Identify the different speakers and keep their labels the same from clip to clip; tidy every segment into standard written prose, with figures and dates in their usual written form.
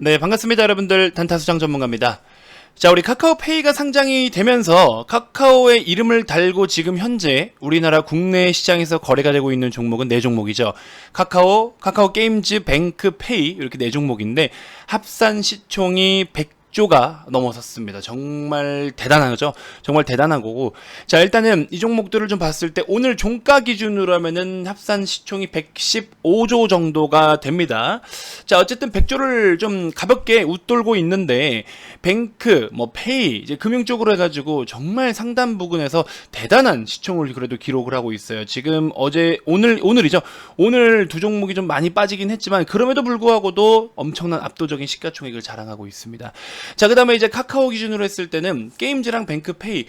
Speaker 1: 네, 반갑습니다, 여러분들. 단타수장 전문가입니다. 자, 우리 카카오페이가 상장이 되면서 카카오의 이름을 달고 지금 현재 우리나라 국내 시장에서 거래가 되고 있는 종목은 4종목이죠. 카카오 게임즈, 뱅크페이 이렇게 4종목인데 합산 시총이 100조가 넘어섰습니다. 정말 대단하죠. 정말 대단한 거고. 자, 일단은 이 종목들을 좀 봤을 때 오늘 종가 기준으로 하면은 합산 시총이 115조 정도가 됩니다. 자, 어쨌든 100조를 좀 가볍게 웃돌고 있는데 뱅크, 페이, 이제 금융 쪽으로 해가지고 정말 상당 부분에서 대단한 시총을 그래도 기록을 하고 있어요. 지금 오늘이죠. 오늘 두 종목이 좀 많이 빠지긴 했지만 그럼에도 불구하고도 엄청난 압도적인 시가총액을 자랑하고 있습니다. 자, 그 다음에 이제 카카오 기준으로 했을 때는 게임즈랑 뱅크페이,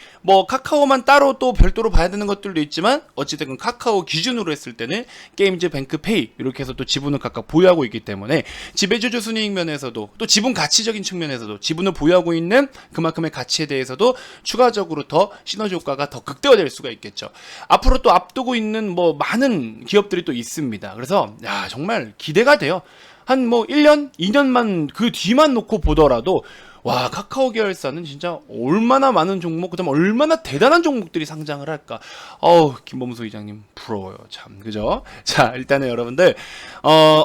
Speaker 1: 카카오만 따로 또 별도로 봐야 되는 것들도 있지만 어찌됐건 카카오 기준으로 했을 때는 게임즈, 뱅크페이 이렇게 해서 또 지분을 각각 보유하고 있기 때문에 지배주주 순이익 면에서도 또 지분 가치적인 측면에서도 지분을 보유하고 있는 그만큼의 가치에 대해서도 추가적으로 더 시너지 효과가 더 극대화될 수가 있겠죠. 앞으로 또 앞두고 있는 많은 기업들이 또 있습니다. 그래서 정말 기대가 돼요. 한 1년, 2년만 그 뒤만 놓고 보더라도 와, 카카오 계열사는 진짜 얼마나 많은 종목, 그다음 얼마나 대단한 종목들이 상장을 할까. 김범수 이장님 부러워요. 참, 그죠? 자, 일단은 여러분들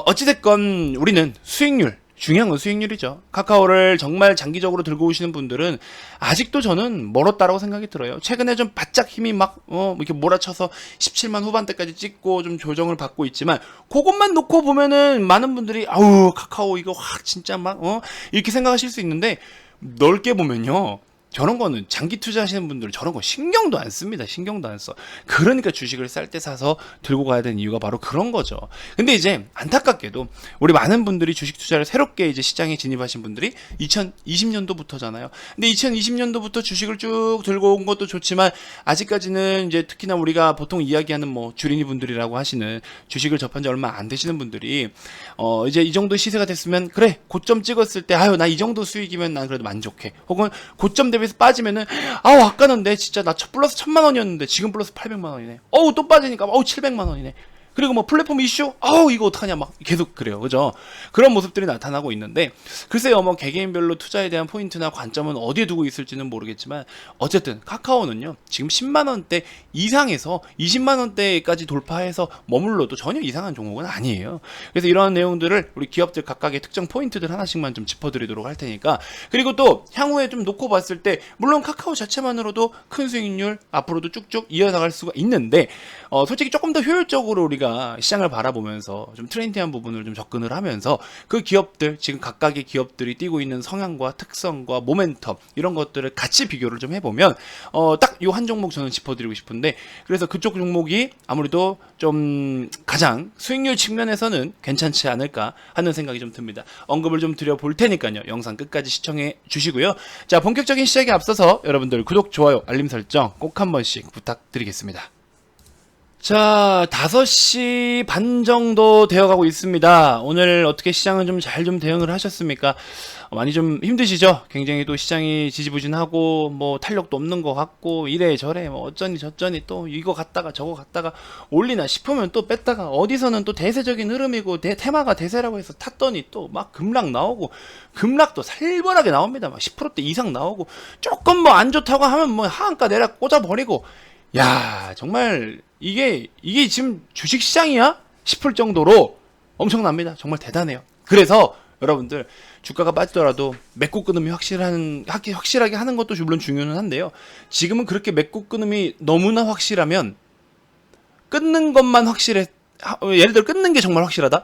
Speaker 1: 어찌됐건 우리는 수익률, 중요한 건 수익률이죠. 카카오를 정말 장기적으로 들고 오시는 분들은 아직도 저는 멀었다라고 생각이 들어요. 최근에 좀 바짝 힘이 이렇게 몰아쳐서 17만 후반대까지 찍고 좀 조정을 받고 있지만 그것만 놓고 보면은 많은 분들이 카카오 이거 확 진짜 이렇게 생각하실 수 있는데 넓게 보면요. 저런 거는 장기 투자하시는 분들은 저런 거 신경도 안 씁니다. 신경도 안 써. 그러니까 주식을 쌀 때 사서 들고 가야 되는 이유가 바로 그런 거죠. 근데 이제 안타깝게도 우리 많은 분들이 주식 투자를 새롭게 이제 시장에 진입하신 분들이 2020년도부터잖아요. 근데 2020년도부터 주식을 쭉 들고 온 것도 좋지만 아직까지는 이제 특히나 우리가 보통 이야기하는 주린이 분들이라고 하시는 주식을 접한 지 얼마 안 되시는 분들이 이제 이 정도 시세가 됐으면 그래 고점 찍었을 때 나 이 정도 수익이면 난 그래도 만족해. 혹은 고점 대비해서 빠지면은 아까는 내 진짜 나 첫 플러스 1000만 원이었는데 지금 플러스 800만 원이네. 또 빠지니까 700만 원이네. 그리고 플랫폼 이슈 이거 어떡하냐 계속 그래요. 그죠? 그런 모습들이 나타나고 있는데 글쎄요 개개인별로 투자에 대한 포인트나 관점은 어디에 두고 있을지는 모르겠지만 어쨌든 카카오는요 지금 10만원대 이상에서 20만원대까지 돌파해서 머물러도 전혀 이상한 종목은 아니에요. 그래서 이러한 내용들을 우리 기업들 각각의 특정 포인트들 하나씩만 좀 짚어드리도록 할 테니까, 그리고 또 향후에 좀 놓고 봤을 때 물론 카카오 자체만으로도 큰 수익률 앞으로도 쭉쭉 이어나갈 수가 있는데 솔직히 조금 더 효율적으로 우리가 시장을 바라보면서 좀 트렌디한 부분을 좀 접근을 하면서 그 기업들, 지금 각각의 기업들이 띄고 있는 성향과 특성과 모멘텀 이런 것들을 같이 비교를 좀 해보면 딱 요 한 종목 저는 짚어드리고 싶은데, 그래서 그쪽 종목이 아무래도 좀 가장 수익률 측면에서는 괜찮지 않을까 하는 생각이 좀 듭니다. 언급을 좀 드려볼 테니까요. 영상 끝까지 시청해 주시고요. 자, 본격적인 시작에 앞서서 여러분들 구독, 좋아요, 알림 설정 꼭 한 번씩 부탁드리겠습니다. 자, 5시 반 정도 되어가고 있습니다. 오늘 어떻게 시장은 좀 잘 대응을 하셨습니까? 많이 좀 힘드시죠? 굉장히 또 시장이 지지부진하고 탄력도 없는 것 같고 이래저래 어쩌니 저쩌니 또 이거 갔다가 저거 갔다가 올리나 싶으면 또 뺐다가 어디서는 또 대세적인 흐름이고 테마가 대세라고 해서 탔더니 또 급락 나오고, 급락도 살벌하게 나옵니다. 10%대 이상 나오고, 조금 안 좋다고 하면 하한가 내라 꽂아버리고, 야, 정말 이게 지금 주식시장이야? 싶을 정도로 엄청납니다. 정말 대단해요. 그래서 여러분들 주가가 빠지더라도 맺고 끊음이 확실하게 하는 것도 물론 중요는 한데요. 지금은 그렇게 맺고 끊음이 너무나 확실하면 끊는 것만 예를 들어 끊는 게 정말 확실하다?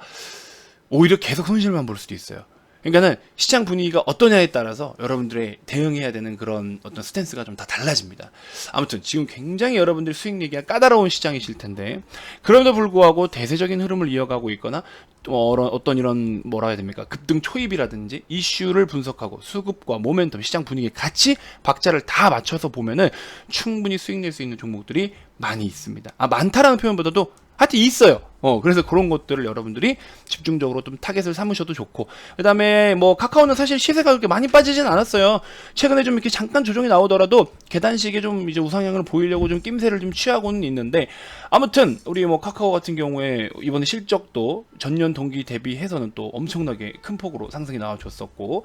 Speaker 1: 오히려 계속 손실만 볼 수도 있어요. 그러니까는 시장 분위기가 어떠냐에 따라서 여러분들의 대응해야 되는 그런 어떤 스탠스가 좀 다 달라집니다. 아무튼 지금 굉장히 여러분들 수익 내기가 까다로운 시장이실 텐데, 그럼에도 불구하고 대세적인 흐름을 이어가고 있거나 또 어떤 이런 뭐라 해야 됩니까? 급등 초입이라든지 이슈를 분석하고 수급과 모멘텀, 시장 분위기에 같이 박자를 다 맞춰서 보면은 충분히 수익 낼 수 있는 종목들이 많이 있습니다. 많다라는 표현보다도 하여튼 있어요. 그래서 그런 것들을 여러분들이 집중적으로 좀 타겟을 삼으셔도 좋고, 그 다음에 뭐 카카오는 사실 시세 가격이 많이 빠지진 않았어요. 최근에 좀 이렇게 잠깐 조정이 나오더라도 계단식의 좀 이제 우상향을 보이려고 좀 낌새를 좀 취하고는 있는데, 아무튼 우리 뭐 카카오 같은 경우에 이번에 실적도 전년 동기 대비해서는 또 엄청나게 큰 폭으로 상승이 나와줬었고,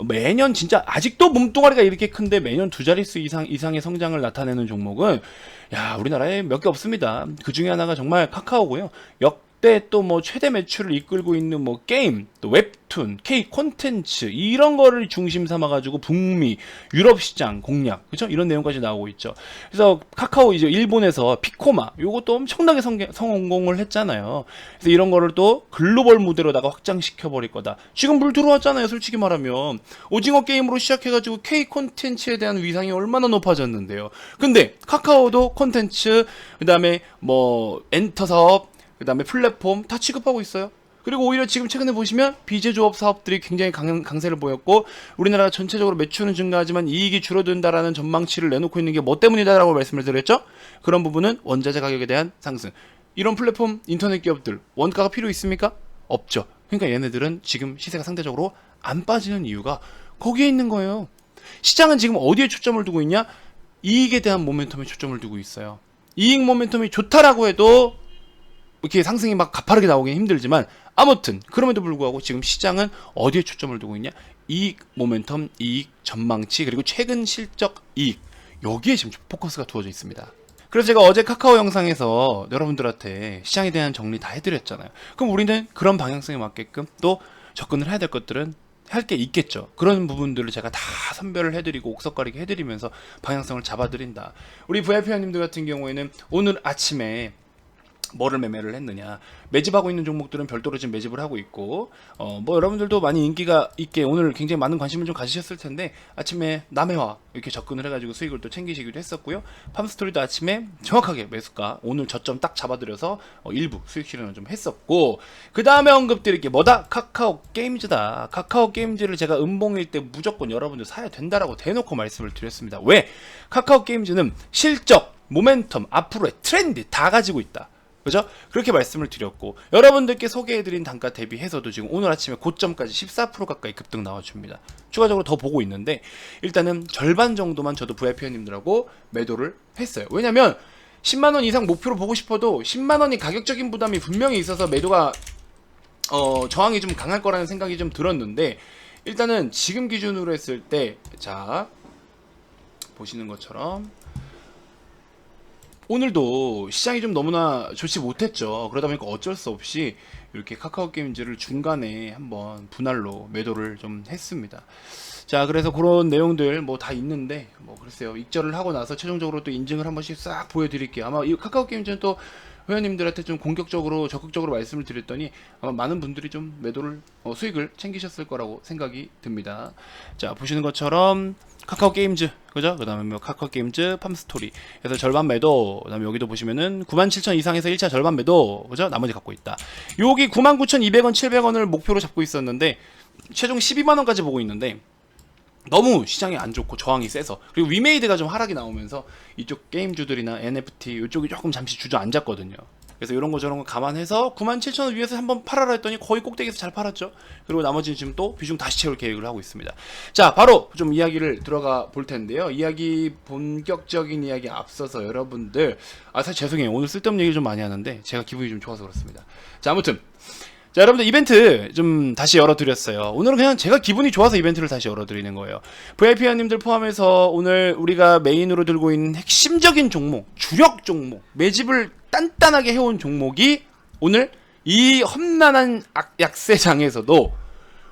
Speaker 1: 매년 진짜 아직도 몸뚱아리가 이렇게 큰데 매년 두 자릿수 이상의 성장을 나타내는 종목은 야, 우리나라에 몇 개 없습니다. 그 중에 하나가 정말 카카오고요. 역대 또 뭐 최대 매출을 이끌고 있는 뭐 게임, 또 웹툰, K 콘텐츠 이런 거를 중심 삼아가지고 북미, 유럽 시장 공략, 그렇죠? 이런 내용까지 나오고 있죠. 그래서 카카오 이제 일본에서 피코마 요것도 엄청나게 성공을 했잖아요. 그래서 이런 거를 또 글로벌 무대로다가 확장시켜 버릴 거다. 지금 물 들어왔잖아요. 솔직히 말하면 오징어 게임으로 시작해가지고 K 콘텐츠에 대한 위상이 얼마나 높아졌는데요. 근데 카카오도 콘텐츠, 그 다음에 뭐 엔터 사업, 그 다음에 플랫폼 다 취급하고 있어요. 그리고 오히려 지금 최근에 보시면 비제조업 사업들이 굉장히 강세를 보였고, 우리나라가 전체적으로 매출은 증가하지만 이익이 줄어든다라는 전망치를 내놓고 있는 게 뭐 때문이다라고 말씀을 드렸죠. 그런 부분은 원자재 가격에 대한 상승. 이런 플랫폼 인터넷 기업들 원가가 필요 있습니까? 없죠. 그러니까 얘네들은 지금 시세가 상대적으로 안 빠지는 이유가 거기에 있는 거예요. 시장은 지금 어디에 초점을 두고 있냐? 이익에 대한 모멘텀에 초점을 두고 있어요. 이익 모멘텀이 좋다라고 해도 이렇게 상승이 막 가파르게 나오긴 힘들지만, 아무튼 그럼에도 불구하고 지금 시장은 어디에 초점을 두고 있냐? 이익 모멘텀, 이익 전망치, 그리고 최근 실적 이익, 여기에 지금 포커스가 두어져 있습니다. 그래서 제가 어제 카카오 영상에서 여러분들한테 시장에 대한 정리 다 해드렸잖아요. 그럼 우리는 그런 방향성에 맞게끔 또 접근을 해야 될 것들은 할 게 있겠죠. 그런 부분들을 제가 다 선별을 해드리고 옥석 가리게 해드리면서 방향성을 잡아드린다. 우리 VIP님들 같은 경우에는 오늘 아침에 뭐를 매매를 했느냐, 매집하고 있는 종목들은 별도로 지금 매집을 하고 있고, 뭐 여러분들도 많이 인기가 있게 오늘 굉장히 많은 관심을 좀 가지셨을 텐데, 아침에 남해화 이렇게 접근을 해가지고 수익을 또 챙기시기도 했었고요. 팜스토리도 아침에 정확하게 매수가 오늘 저점 딱 잡아드려서 일부 수익 실현을 좀 했었고, 그 다음에 언급드릴 게 뭐다? 카카오 게임즈다. 카카오 게임즈를 제가 음봉일 때 무조건 여러분들 사야 된다라고 대놓고 말씀을 드렸습니다. 왜? 카카오 게임즈는 실적, 모멘텀, 앞으로의 트렌드 다 가지고 있다. 그죠? 그렇게 말씀을 드렸고, 여러분들께 소개해드린 단가 대비해서도 지금 오늘 아침에 고점까지 14% 가까이 급등 나와줍니다. 추가적으로 더 보고 있는데, 일단은 절반 정도만 저도 VIP님들하고 매도를 했어요. 왜냐면 10만원 이상 목표로 보고 싶어도 10만원이 가격적인 부담이 분명히 있어서 매도가 저항이 좀 강할 거라는 생각이 좀 들었는데, 일단은 지금 기준으로 했을 때, 자 보시는 것처럼 오늘도 시장이 좀 너무나 좋지 못했죠. 그러다 보니까 어쩔 수 없이 이렇게 카카오 게임즈를 중간에 한번 분할로 매도를 좀 했습니다. 자, 그래서 그런 내용들 뭐 다 있는데, 뭐 글쎄요, 익절을 하고 나서 최종적으로 또 인증을 한 번씩 싹 보여드릴게요. 아마 이 카카오 게임즈는 또 회원님들한테 좀 공격적으로 적극적으로 말씀을 드렸더니 아마 많은 분들이 좀 매도를 수익을 챙기셨을 거라고 생각이 듭니다. 자, 보시는 것처럼 카카오 게임즈, 그죠? 그 다음에 뭐 카카오 게임즈 팜스토리, 그래서 절반 매도. 그 다음에 여기도 보시면은 97,000 이상에서 1차 절반 매도, 그죠? 나머지 갖고 있다. 여기 99,200원 700원을 목표로 잡고 있었는데 최종 12만원까지 보고 있는데, 너무 시장이 안 좋고 저항이 세서, 그리고 위메이드가 좀 하락이 나오면서 이쪽 게임주들이나 NFT 이쪽이 조금 잠시 주저앉았거든요. 그래서 이런 거 저런 거 감안해서 97,000원 위에서 한번 팔아라 했더니 거의 꼭대기에서 잘 팔았죠. 그리고 나머지는 지금 또 비중 다시 채울 계획을 하고 있습니다. 자, 바로 좀 이야기를 들어가 볼 텐데요. 본격적인 이야기 앞서서 여러분들, 사실 죄송해요. 오늘 쓸데없는 얘기 좀 많이 하는데 제가 기분이 좀 좋아서 그렇습니다. 자, 아무튼 자, 여러분들 이벤트 좀 다시 열어드렸어요. 오늘은 그냥 제가 기분이 좋아서 이벤트를 다시 열어드리는 거예요. VIP님들 포함해서 오늘 우리가 메인으로 들고 있는 핵심적인 종목, 주력 종목, 매집을 단단하게 해온 종목이 오늘 이 험난한 약세장에서도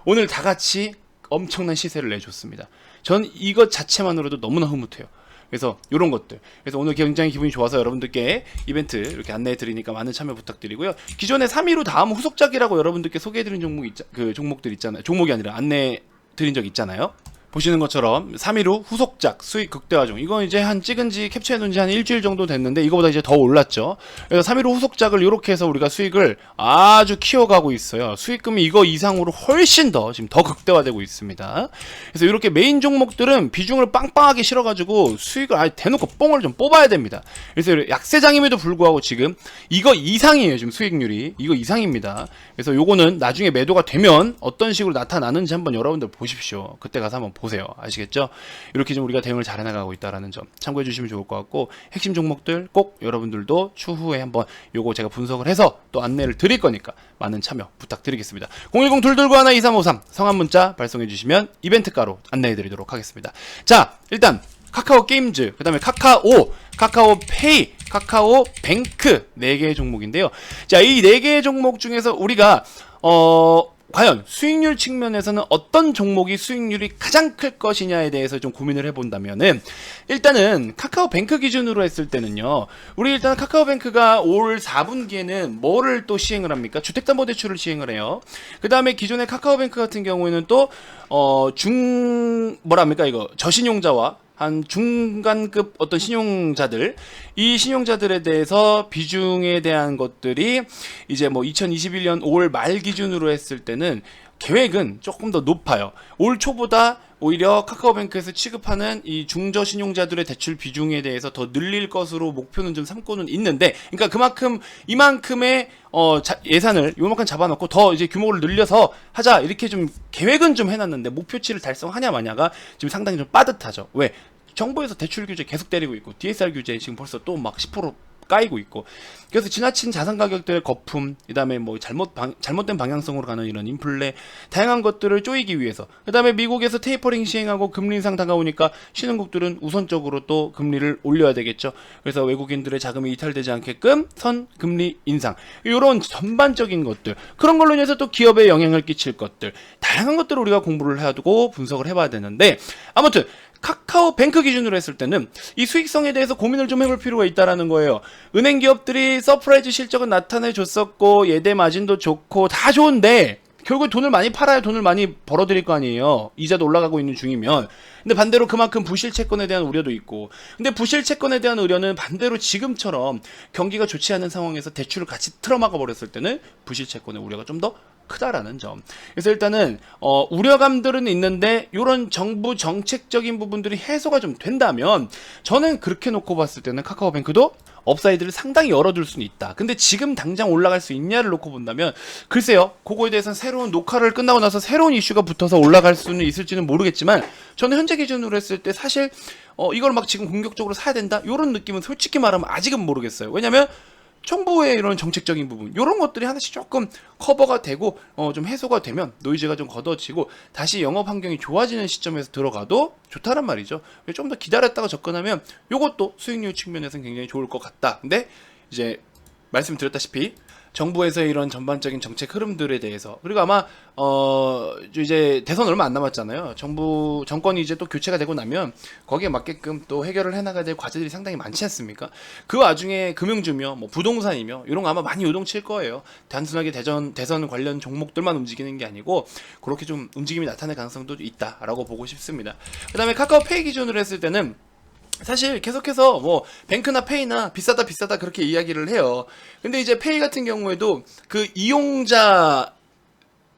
Speaker 1: 오늘 다 같이 엄청난 시세를 내줬습니다. 전 이것 자체만으로도 너무나 흐뭇해요. 그래서 이런 것들, 그래서 오늘 굉장히 기분이 좋아서 여러분들께 이벤트 이렇게 안내해 드리니까 많은 참여 부탁드리고요. 기존에 3위로 다음 후속작이라고 여러분들께 소개해 드린 종목들 있잖아요. 종목이 아니라 안내 드린 적 있잖아요. 보시는 것처럼 3일 후 후속작 수익 극대화 중. 이건 이제 한 찍은 지 캡처해 놓은 지 한 일주일 정도 됐는데 이거보다 이제 더 올랐죠. 그래서 3일 후 후속작을 이렇게 해서 우리가 수익을 아주 키워가고 있어요. 수익금이 이거 이상으로 훨씬 더 지금 더 극대화되고 있습니다. 그래서 이렇게 메인 종목들은 비중을 빵빵하게 실어가지고 수익을 아예 대놓고 뽕을 좀 뽑아야 됩니다. 그래서 약세장임에도 불구하고 지금 이거 이상이에요. 지금 수익률이 이거 이상입니다. 그래서 요거는 나중에 매도가 되면 어떤 식으로 나타나는지 한번 여러분들 보십시오. 그때 가서 한번 보세요. 아시겠죠? 이렇게 좀 우리가 대응을 잘 해나가고 있다는 점 참고해 주시면 좋을 것 같고, 핵심 종목들 꼭 여러분들도 추후에 한번 요거 제가 분석을 해서 또 안내를 드릴 거니까 많은 참여 부탁드리겠습니다. 010-229-1-2353 성함 문자 발송해 주시면 이벤트가로 안내해 드리도록 하겠습니다. 자, 일단 카카오 게임즈, 그 다음에 카카오, 카카오페이, 카카오뱅크 4개의 종목인데요. 자, 이 4개의 종목 중에서 우리가 과연 수익률 측면에서는 어떤 종목이 수익률이 가장 클 것이냐에 대해서 좀 고민을 해본다면은, 일단은 카카오뱅크 기준으로 했을 때는요, 우리 일단 카카오뱅크가 올 4분기에는 뭐를 또 시행을 합니까? 주택담보대출을 시행을 해요. 그 다음에 기존의 카카오뱅크 같은 경우에는 또 뭐랍니까 이거 저신용자와 한 중간급 어떤 신용자들, 이 신용자들에 대해서 비중에 대한 것들이 이제 뭐 2021년 5월 말 기준으로 했을 때는 계획은 조금 더 높아요. 올 초보다 오히려 카카오뱅크에서 취급하는 이 중저 신용자들의 대출 비중에 대해서 더 늘릴 것으로 목표는 좀 삼고는 있는데, 그러니까 그만큼 이만큼의 예산을 요만큼 잡아놓고 더 이제 규모를 늘려서 하자 이렇게 좀 계획은 좀 해놨는데 목표치를 달성하냐 마냐가 지금 상당히 좀 빠듯하죠. 왜? 정부에서 대출 규제 계속 때리고 있고 DSR 규제 지금 벌써 또 막 10% 까이고 있고, 그래서 지나친 자산 가격들의 거품, 그 다음에 뭐 잘못된 방향성으로 가는 이런 인플레, 다양한 것들을 쪼이기 위해서, 그 다음에 미국에서 테이퍼링 시행하고 금리 인상 다가오니까 신흥국들은 우선적으로 또 금리를 올려야 되겠죠. 그래서 외국인들의 자금이 이탈되지 않게끔 선 금리 인상, 이런 전반적인 것들, 그런 걸로 인해서 또 기업에 영향을 끼칠 것들, 다양한 것들을 우리가 공부를 해두고 분석을 해봐야 되는데, 아무튼 카카오뱅크 기준으로 했을 때는 이 수익성에 대해서 고민을 좀 해볼 필요가 있다라는 거예요. 은행 기업들이 서프라이즈 실적은 나타내 줬었고 예대 마진도 좋고 다 좋은데 결국 돈을 많이 팔아야 돈을 많이 벌어들일 거 아니에요. 이자도 올라가고 있는 중이면. 근데 반대로 그만큼 부실 채권에 대한 우려도 있고, 근데 부실 채권에 대한 우려는 반대로 지금처럼 경기가 좋지 않은 상황에서 대출을 같이 틀어막아 버렸을 때는 부실 채권의 우려가 좀 더 크다라는 점. 그래서 일단은 우려감들은 있는데 이런 정부 정책적인 부분들이 해소가 좀 된다면 저는 그렇게 놓고 봤을 때는 카카오뱅크도 업사이드를 상당히 열어둘 수는 있다. 근데 지금 당장 올라갈 수 있냐를 놓고 본다면 글쎄요, 그거에 대해서는 새로운 녹화를 끝나고 나서 새로운 이슈가 붙어서 올라갈 수는 있을지는 모르겠지만, 저는 현재 기준으로 했을 때 사실 이걸 막 지금 공격적으로 사야 된다 이런 느낌은 솔직히 말하면 아직은 모르겠어요. 왜냐면 정부의 이런 정책적인 부분, 이런 것들이 하나씩 조금 커버가 되고 좀 해소가 되면 노이즈가 좀 걷어지고 다시 영업 환경이 좋아지는 시점에서 들어가도 좋다란 말이죠. 좀 더 기다렸다가 접근하면 이것도 수익률 측면에서는 굉장히 좋을 것 같다. 근데 이제 말씀드렸다시피 정부에서의 이런 전반적인 정책 흐름들에 대해서, 그리고 아마 이제 대선 얼마 안 남았잖아요. 정권이 이제 또 교체가 되고 나면 거기에 맞게끔 또 해결을 해나가야 될 과제들이 상당히 많지 않습니까? 그 와중에 금융주며 뭐 부동산이며 이런 거 아마 많이 요동칠 거예요. 단순하게 대선 관련 종목들만 움직이는 게 아니고 그렇게 좀 움직임이 나타날 가능성도 있다라고 보고 싶습니다. 그 다음에 카카오페이 기준으로 했을 때는 사실 계속해서 뭐 뱅크나 페이나 비싸다 그렇게 이야기를 해요. 근데 이제 페이 같은 경우에도 그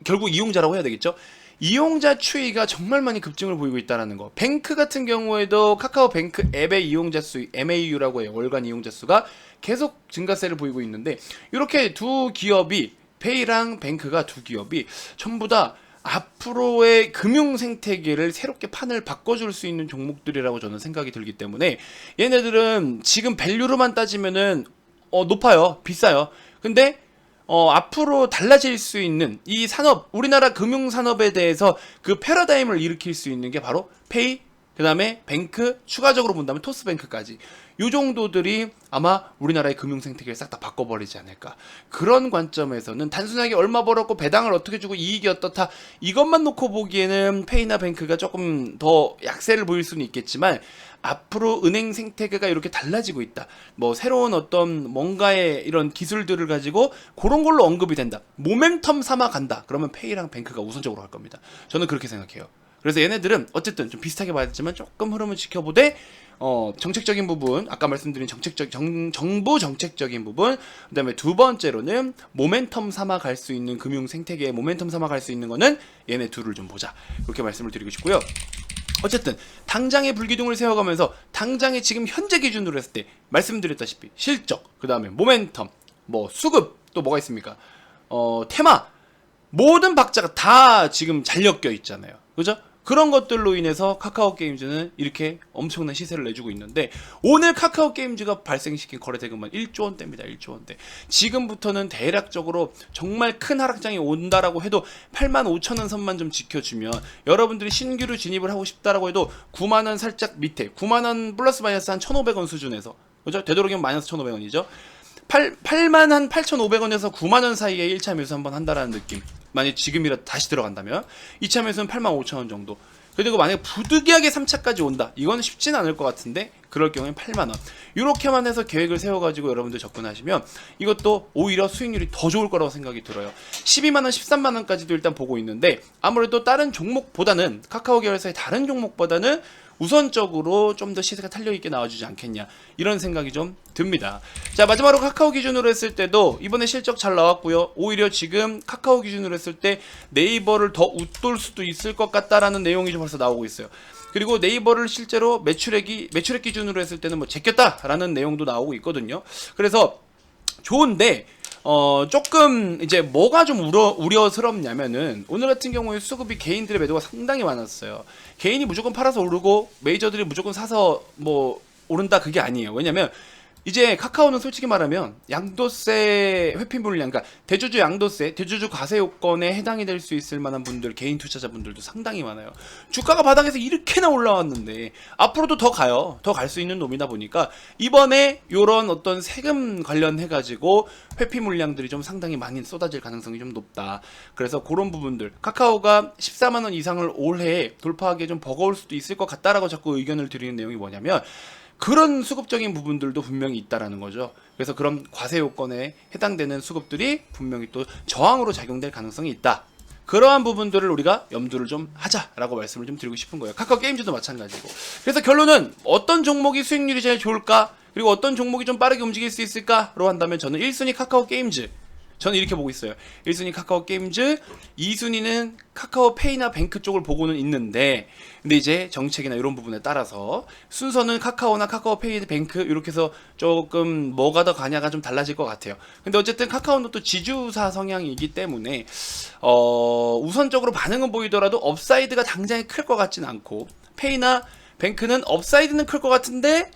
Speaker 1: 결국 이용자라고 해야 되겠죠? 이용자 추이가 정말 많이 급증을 보이고 있다는 거. 뱅크 같은 경우에도 카카오뱅크 앱의 이용자 수, MAU라고 해요. 월간 이용자 수가 계속 증가세를 보이고 있는데, 이렇게 두 기업이, 페이랑 뱅크가 두 기업이 전부 다 앞으로의 금융 생태계를 새롭게 판을 바꿔줄 수 있는 종목들이라고 저는 생각이 들기 때문에, 얘네들은 지금 밸류로만 따지면은 높아요, 비싸요. 근데 앞으로 달라질 수 있는 이 산업, 우리나라 금융 산업에 대해서 그 패러다임을 일으킬 수 있는 게 바로 페이, 그 다음에 뱅크, 추가적으로 본다면 토스뱅크까지, 요 정도들이 아마 우리나라의 금융 생태계를 싹 다 바꿔버리지 않을까. 그런 관점에서는 단순하게 얼마 벌었고 배당을 어떻게 주고 이익이 어떻다 이것만 놓고 보기에는 페이나 뱅크가 조금 더 약세를 보일 수는 있겠지만, 앞으로 은행 생태계가 이렇게 달라지고 있다, 뭐 새로운 어떤 뭔가의 이런 기술들을 가지고 그런 걸로 언급이 된다, 모멘텀 삼아 간다, 그러면 페이랑 뱅크가 우선적으로 할 겁니다. 저는 그렇게 생각해요. 그래서 얘네들은 어쨌든 좀 비슷하게 봐야 되지만 조금 흐름을 지켜보되 정책적인 부분, 아까 말씀드린 정부 정책적인 부분, 그다음에 두 번째로는 모멘텀 삼아 갈 수 있는 금융 생태계의 모멘텀 삼아 갈 수 있는 거는 얘네 둘을 좀 보자. 그렇게 말씀을 드리고 싶고요. 어쨌든 당장의 불기둥을 세워가면서 당장의 지금 현재 기준으로 했을 때 말씀드렸다시피 실적, 그 다음에 모멘텀, 뭐 수급, 또 뭐가 있습니까? 테마, 모든 박자가 다 지금 잘 엮여 있잖아요. 그죠? 그런 것들로 인해서 카카오 게임즈는 이렇게 엄청난 시세를 내주고 있는데, 오늘 카카오 게임즈가 발생시킨 거래 대금만 1조 원대입니다. 1조 원대. 지금부터는 대략적으로 정말 큰 하락장이 온다라고 해도 85,000원 선만 좀 지켜주면, 여러분들이 신규로 진입을 하고 싶다라고 해도 9만원 살짝 밑에, 9만원 플러스 마이너스 한 1,500원 수준에서, 그죠? 되도록이면 마이너스 1,500원이죠. 8만 한 8,500원에서 9만원 사이에 1차 매수 한번 한다라는 느낌. 만약 지금이라도 다시 들어간다면 2차 매수는 85,000원 정도. 그리고 만약에 부득이하게 3차까지 온다, 이거는 쉽진 않을 것 같은데 그럴 경우엔 8만원 이렇게만 해서 계획을 세워가지고 여러분들 접근하시면 이것도 오히려 수익률이 더 좋을 거라고 생각이 들어요. 12만원 13만원까지도 일단 보고 있는데, 아무래도 다른 종목보다는, 카카오 계열사의 다른 종목보다는 우선적으로 좀 더 시세가 탄력있게 나와주지 않겠냐, 이런 생각이 좀 듭니다. 자, 마지막으로 카카오 기준으로 했을 때도 이번에 실적 잘 나왔고요. 오히려 지금 카카오 기준으로 했을 때 네이버를 더 웃돌 수도 있을 것 같다라는 내용이 좀 벌써 나오고 있어요. 그리고 네이버를 실제로 매출액 기준으로 했을 때는 뭐 제꼈다라는 내용도 나오고 있거든요. 그래서 좋은데 조금 이제 뭐가 좀 우려스럽냐면은, 오늘 같은 경우에 수급이 개인들의 매도가 상당히 많았어요. 개인이 무조건 팔아서 오르고 메이저들이 무조건 사서 뭐 오른다, 그게 아니에요. 왜냐면 이제 카카오는 솔직히 말하면 양도세 회피 물량, 그러니까 대주주 양도세, 대주주 과세 요건에 해당이 될 수 있을 만한 분들, 개인 투자자분들도 상당히 많아요. 주가가 바닥에서 이렇게나 올라왔는데 앞으로도 더 가요. 더 갈 수 있는 놈이다 보니까 이번에 요런 어떤 세금 관련해 가지고 회피 물량들이 좀 상당히 많이 쏟아질 가능성이 좀 높다. 그래서 그런 부분들, 카카오가 14만 원 이상을 올해 돌파하기 좀 버거울 수도 있을 것 같다라고 자꾸 의견을 드리는 내용이 뭐냐면, 그런 수급적인 부분들도 분명히 있다라는 거죠. 그래서 그런 과세 요건에 해당되는 수급들이 분명히 또 저항으로 작용될 가능성이 있다. 그러한 부분들을 우리가 염두를 좀 하자라고 말씀을 좀 드리고 싶은 거예요. 카카오 게임즈도 마찬가지고. 그래서 결론은 어떤 종목이 수익률이 제일 좋을까? 그리고 어떤 종목이 좀 빠르게 움직일 수 있을까로 한다면 저는 1순위 카카오 게임즈, 저는 이렇게 보고 있어요. 1순위 카카오 게임즈, 2순위는 카카오 페이나 뱅크 쪽을 보고는 있는데, 근데 이제 정책이나 이런 부분에 따라서 순서는 카카오나 카카오 페이, 뱅크 이렇게 해서 조금 뭐가 더 가냐가 좀 달라질 것 같아요. 근데 어쨌든 카카오는 또 지주사 성향이기 때문에 우선적으로 반응은 보이더라도 업사이드가 당장에 클 것 같진 않고, 페이나 뱅크는 업사이드는 클 것 같은데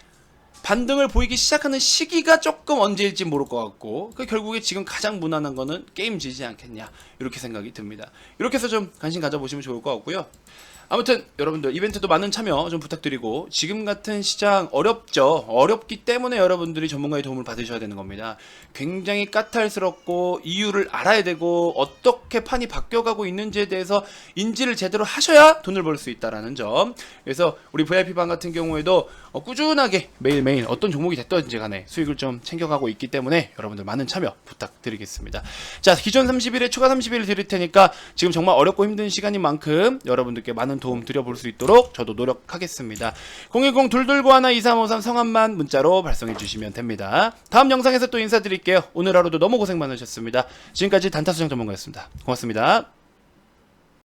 Speaker 1: 반등을 보이기 시작하는 시기가 조금 언제일지 모를 것 같고, 결국에 지금 가장 무난한 거는 게임즈이지 않겠냐, 이렇게 생각이 듭니다. 이렇게 해서 좀 관심 가져보시면 좋을 것 같고요. 아무튼 여러분들 이벤트도 많은 참여 좀 부탁드리고, 지금 같은 시장 어렵죠. 어렵기 때문에 여러분들이 전문가의 도움을 받으셔야 되는 겁니다. 굉장히 까탈스럽고 이유를 알아야 되고 어떻게 판이 바뀌어가고 있는지에 대해서 인지를 제대로 하셔야 돈을 벌 수 있다라는 점. 그래서 우리 VIP방 같은 경우에도 꾸준하게 매일매일 어떤 종목이 됐든지 간에 수익을 좀 챙겨가고 있기 때문에 여러분들 많은 참여 부탁드리겠습니다. 자, 기존 30일에 추가 30일 드릴 테니까 지금 정말 어렵고 힘든 시간인 만큼 여러분들께 많은 도움 드려볼 수 있도록 저도 노력하겠습니다. 010-221-2353 성함만 문자로 발송해 주시면 됩니다. 다음 영상에서 또 인사드릴게요. 오늘 하루도 너무 고생 많으셨습니다. 지금까지 단타수장 전문가였습니다. 고맙습니다.